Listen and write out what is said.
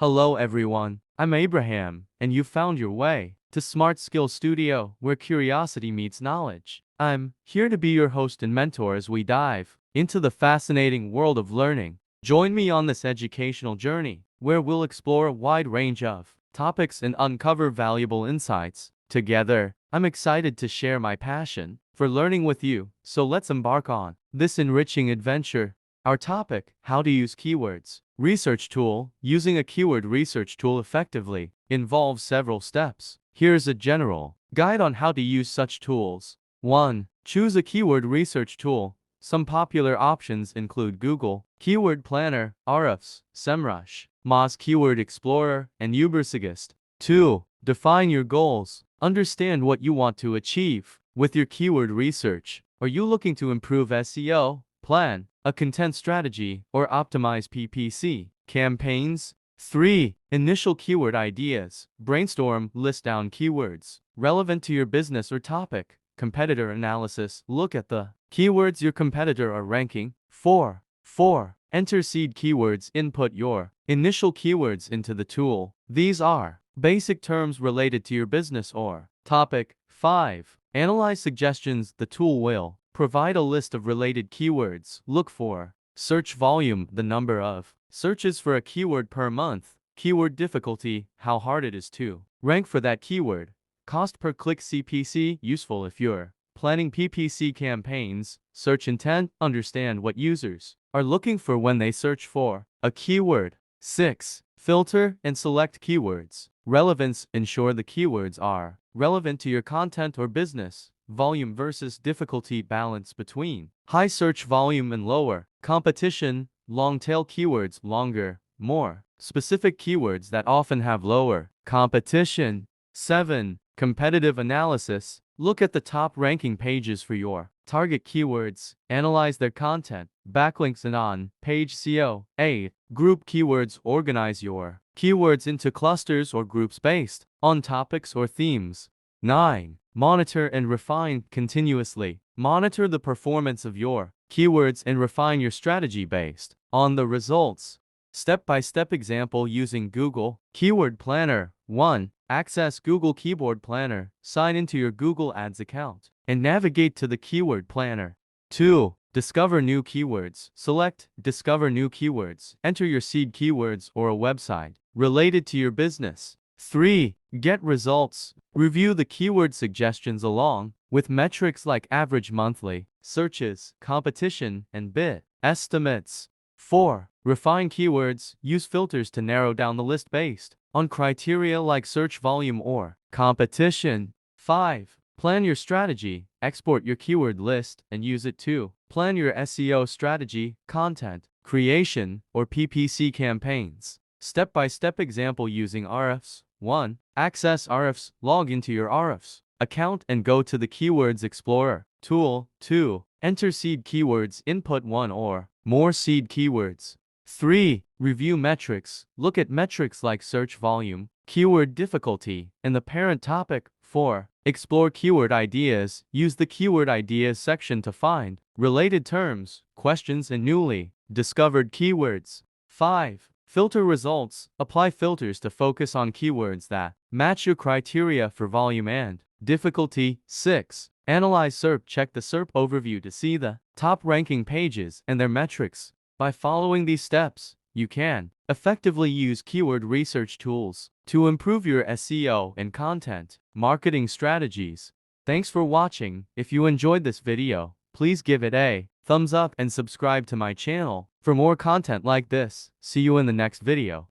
Hello everyone, I'm Abraham, and you found your way to Smart Skill Studio, where curiosity meets knowledge. I'm here to be your host and mentor as we dive into the fascinating world of learning. Join me on this educational journey, where we'll explore a wide range of topics and uncover valuable insights. Together, I'm excited to share my passion for learning with you, so let's embark on this enriching adventure. Our topic: how to use keywords. Research tool. Using a keyword research tool effectively involves several steps. Here's a general guide on how to use such tools. 1. Choose a keyword research tool. Some popular options include Google Keyword Planner, Ahrefs, SEMrush, Moz Keyword Explorer, and Ubersuggest. 2. Define your goals. Understand what you want to achieve with your keyword research. Are you looking to improve SEO, plan a content strategy, or optimize PPC campaigns? 3. Initial keyword ideas. Brainstorm, list down keywords relevant to your business or topic. Competitor analysis. Look at the keywords your competitor are ranking. 4. Enter seed keywords. Input your initial keywords into the tool. These are basic terms related to your business or topic. 5. Analyze suggestions. The tool will provide a list of related keywords. Look for search volume, the number of searches for a keyword per month. Keyword difficulty, how hard it is to rank for that keyword. Cost per click CPC, useful if you're planning PPC campaigns. Search intent, understand what users are looking for when they search for a keyword. 6. Filter and select keywords. Relevance, ensure the keywords are relevant to your content or business. Volume versus difficulty, balance between high search volume and lower competition. Long tail keywords, longer, more specific keywords that often have lower competition. 7. Competitive analysis. Look at the top ranking pages for your target keywords. Analyze their content, backlinks, and on-page SEO. 8. Group keywords. Organize your keywords into clusters or groups based on topics or themes. 9. Monitor and refine continuously. Monitor the performance of your keywords and refine your strategy based on the results. Step-by-step example using Google Keyword Planner. 1. Access Google Keyword Planner. Sign into your Google Ads account and navigate to the Keyword Planner. 2. Discover new keywords. Select Discover new keywords. Enter your seed keywords or a website related to your business. 3. Get results. Review the keyword suggestions along with metrics like average monthly searches, competition, and bid estimates. 4. Refine keywords. Use filters to narrow down the list based on criteria like search volume or competition. 5. Plan your strategy. Export your keyword list and use it to plan your SEO strategy, content creation, or PPC campaigns. Step-by-step example using Ahrefs. 1. Access Ahrefs. Log into your Ahrefs account and go to the Keywords Explorer tool. 2. Enter seed keywords. Input one or more seed keywords. 3. Review metrics. Look at metrics like search volume, keyword difficulty, and the parent topic. 4. Explore keyword ideas. Use the keyword ideas section to find related terms, questions, and newly discovered keywords. 5. Filter results. Apply filters to focus on keywords that match your criteria for volume and difficulty. 6. Analyze SERP. Check the SERP overview to see the top ranking pages and their metrics. By following these steps, you can effectively use keyword research tools to improve your SEO and content marketing strategies. Thanks for watching. If you enjoyed this video, please give it a thumbs up and subscribe to my channel for more content like this. See you in the next video.